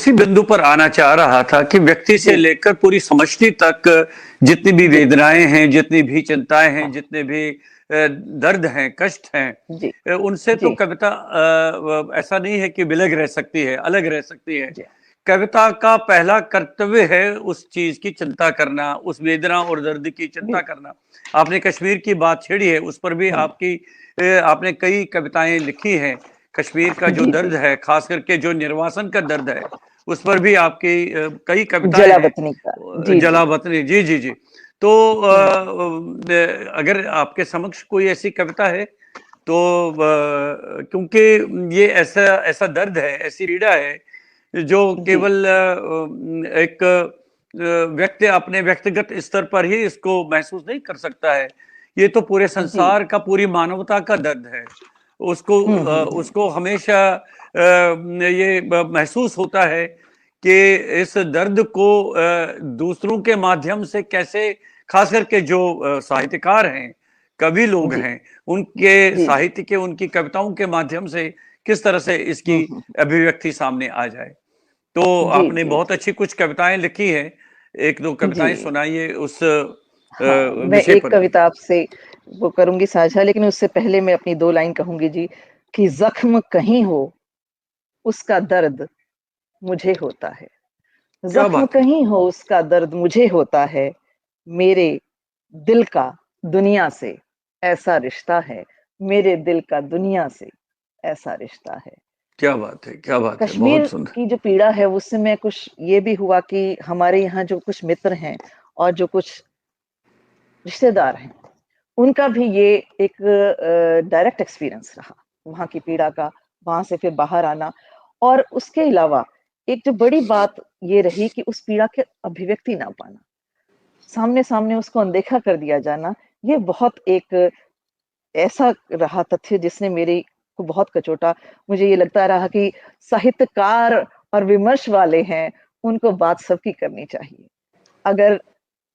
उसी बिंदु पर आना चाह रहा था कि व्यक्ति से जी लेकर पूरी समष्टि तक जितनी भी जी वेदनाएं हैं, जितनी भी चिंताएं हैं, जितने भी दर्द हैं, कष्ट हैं, जी उनसे तो जी कविता ऐसा नहीं है कि विलग रह सकती है, अलग रह सकती है। जी कविता का पहला कर्तव्य है उस चीज की चिंता करना, उस वेदना और दर्द की चिंता जी करना। आपने कश्मीर की बात छेड़ी है, उस पर भी हम्म, आपकी आपने कई कविताएं लिखी हैं। कश्मीर का जो जी जी दर्द है, खास करके जो निर्वासन का दर्द है, उस पर भी आपकी कई कविताएं हैं। जलावतनी का। जी जी जलावतनी, जी जी जी। तो हम्म, अगर आपके समक्ष कोई ऐसी कविता है तो क्योंकि ये ऐसा ऐसा दर्द है, ऐसी पीड़ा है जो जी केवल एक व्यक्ति अपने व्यक्तिगत स्तर पर ही इसको महसूस नहीं कर सकता है। ये तो पूरे जी संसार का, पूरी मानवता का दर्द है। उसको हम्म। उसको हमेशा ये महसूस होता है कि इस दर्द को दूसरों के माध्यम से कैसे, खास करके जो साहित्यकार हैं, कवि लोग जी हैं, उनके जी जी साहित्य के, उनकी कविताओं के माध्यम से किस तरह से इसकी हम्म। अभिव्यक्ति सामने आ जाए। तो जी आपने जी बहुत जी अच्छी कुछ कविताएं लिखी हैं। एक दो कविताएं जी सुनाइए उस हाँ, मैं विषय एक पर भी। कविता आपसे वो करूंगी साझा, लेकिन उससे पहले मैं अपनी दो लाइन कहूंगी जी। कि जख्म कहीं हो उसका दर्द मुझे होता है। क्या जख्म बात है! कहीं हो उसका दर्द मुझे होता है। मेरे दिल का दुनिया से ऐसा रिश्ता है। मेरे दिल का दुनिया से ऐसा रिश्ता है। क्या बात है! क्या बात है! कश्मीर बहुत सुंदर। की जो पीड़ा है उससे मैं कुछ ये भी हुआ कि हमारे यहाँ जो कुछ मित्र हैं और जो कुछ रिश्तेदार हैं, उनका भी ये एक डायरेक्ट एक्सपीरियंस रहा, वहाँ की पीड़ा का, वहाँ से फिर बाहर आना। और उसके अलावा एक जो बड़ी बात ये रही कि उस पीड़ा के अभिव्यक्ति ना पाना, सामने-सामने उसको अनदेखा कर दिया जाना, ये बहुत एक ऐसा रहा तथ्य जिसने मेरी को बहुत कचोटा। मुझे ये लगता रहा कि साहित्यकार और विमर्श वाले हैं, उनको बात सबकी करनी चाहिए। अगर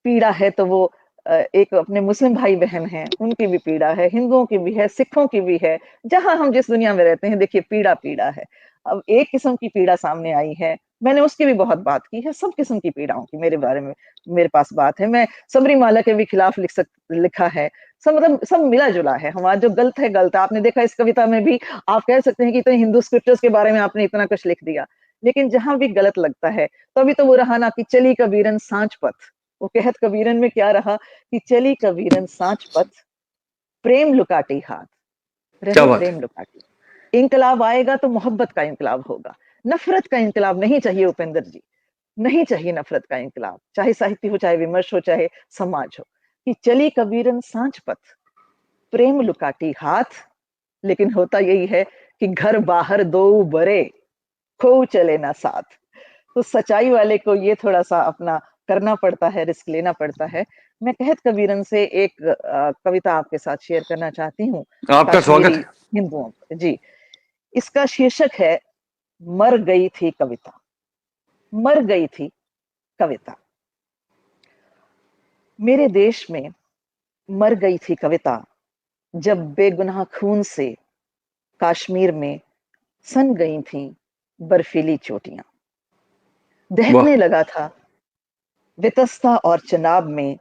पीड़ा है तो वो एक अपने मुस्लिम भाई-बहन हैं, उनकी भी पीड़ा है, हिंदुओं की भी है, सिखों की भी है। जहाँ हम जिस दुनिया में रहते हैं, देखिए पीड़ा पीड़ा है। अब एक किस्म की पीड़ा सामने आई है, मैंने उसकी भी बहुत बात की है, सब किस्म की पीड़ाओं की मेरे बारे में मेरे पास बात है। मैं सबरीमाला के भी खिलाफ लिखा है। सब मतलब सब मिला-जुला है, हमारा जो गलत है गलत है। आपने देखा इस कविता में भी आप कह सकते हैं कि इतने हिंदू स्क्रिप्चर्स के बारे में आपने इतना कुछ लिख दिया। लेकिन जहाँ भी गलत लगता है, तभी तो वो रहा ना कि चली कबीरन साँझ पथ। वो कहत कबीरन में क्या रहा कि चली कबीरन साँझ पथ, प्रेम लुकाटी हाथ, क्या रहे बात है! प्रेम लुकाटी। इंकलाब आएगा तो मोहब्बत का इंकलाब होगा, नफ़रत का इंकलाब नहीं चाहिए उपेंद्र जी, नहीं चाहिए नफ़रत का इंकलाब, चाहे साहित्य हो, चाहे विमर्श हो, चाहे समाज हो। कि चली कबीरन साँझ पथ, प्रेम लुकाटी हाथ, लेकिन होता यही है कि घर बाहर दोऊ बरे, खोऊ चले ना साथ। तो सच्चाई वाले को ये थोड़ा-सा अपना करना पड़ता है, रिस्क लेना पड़ता है। मैं कहत कबीरन से एक कविता आपके साथ शेयर करना चाहती हूँ, आपका स्वागत कश्मीरी है। हिंदुओं पर। जी, इसका शीर्षक है मर गई थी कविता, मर गई थी कविता। मेरे देश में मर गई थी कविता, जब बेगुनाह खून से कश्मीर में सन गई थीं बर्फीली चोटियाँ। वाह! दहकने लगा था वितस्ता और चिनाब में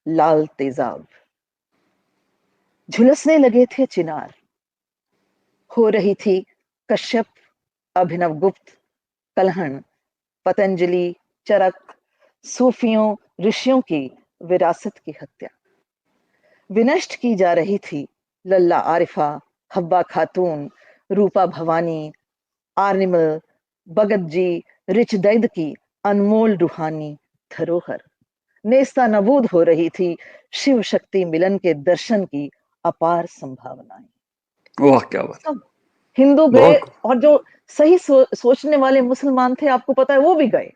लाल तेजाब। झुलसने लगे थे चिनार, हो रही थी कश्यप, अभिनव गुप्त, कलहण, पतंजलि, चरक, सूफियों, ऋषियों की विरासत की हत्या। विनष्ट की जा रही थी लल्ला आरिफा, हब्बा खातून, रूपा भवानी, आर्निमल, भगत जी, रिच दैद की अनमोल रूहानी धरोहर। नेस्ता नबूद हो रही थी शिव शक्ति मिलन के दर्शन की अपार संभावनाएं। वाह! क्या बात है! सब हिंदू गए, बहुत और जो सही सोचने वाले मुसलमान थे, आपको पता है वो भी गए।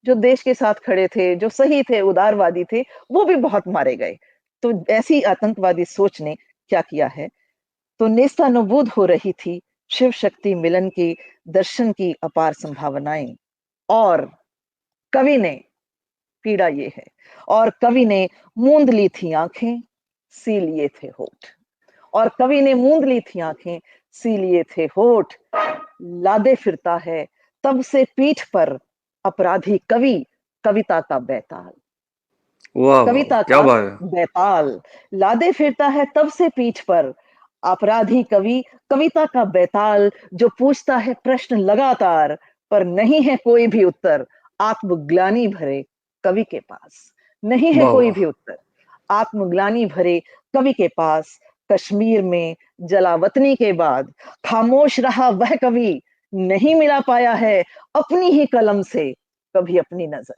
जो देश के साथ खड़े थे, जो सही थे, उदारवादी थे, वो भी बहुत मारे गए। तो ऐसी आतंकवादी सोच ने क्या किया है। तो नेस्ता नबूद हो रही थी शिव शक्ति मिलन की दर्शन की अपार संभावनाएं। और कवि ने, पीड़ा ये है, और कवि ने मूंद ली थी आंखें, सी लिए थे होठ। और कवि ने मूंद ली थी आंखें, सी लिए थे होठ। लादे फिरता है तब से पीठ पर अपराधी कवि कविता का बेताल, वाह वाह, कविता क्या का बात है। बेताल लादे फिरता है तब से पीठ पर। अपराधी कवि कविता का बेताल, जो पूछता है प्रश्न लगातार, पर नहीं है कोई भी उत्तर आत्मग्लानि भरे कवि के पास। नहीं है वाह कोई वाह। भी उत्तर आत्मग्लानि भरे कवि के पास। कश्मीर में जलावतनी के बाद खामोश रहा वह कवि, नहीं मिला पाया है अपनी ही कलम से कभी अपनी नजर।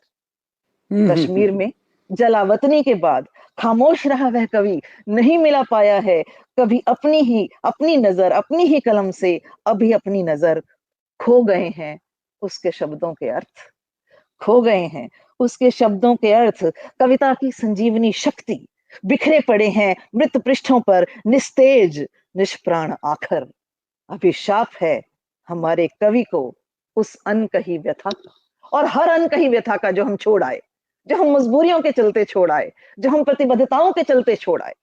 कश्मीर हम्म। में जलावतनी के बाद खामोश रहा वह कवि, नहीं मिला पाया है कभी अपनी नजर, अपनी ही कलम से अभी अपनी नजर। खो गए हैं उसके शब्दों के अर्थ, खो गए हैं उसके शब्दों के अर्थ। कविता की संजीवनी शक्ति, बिखरे पड़े हैं मृत पृष्ठों पर निस्तेज निष्प्राण आखर। अभिशाप है हमारे कवि को उस अनकही व्यथा का, और हर अनकही व्यथा का जो हम छोड़ आए, जो हम मजबूरियों के चलते छोड़ आए, जो हम प्रतिबद्धताओं के चलते छोड़ आए।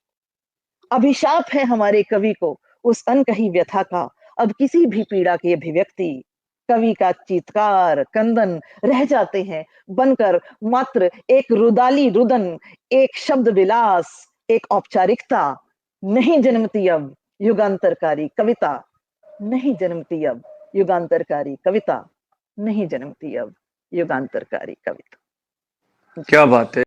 अभिशाप है हमारे कवि को उस अनकही व्यथा का। अब किसी भी पीड़ा की अभिव्यक्ति कवि का चीत्कार कंदन रह जाते हैं बनकर मात्र एक रुदाली रुदन, एक शब्द विलास, एक औपचारिकता। नहीं जन्मती अब युगांतरकारी कविता, नहीं जन्मती अब युगांतरकारी कविता, नहीं जन्मती अब युगांतरकारी कविता। क्या बात है।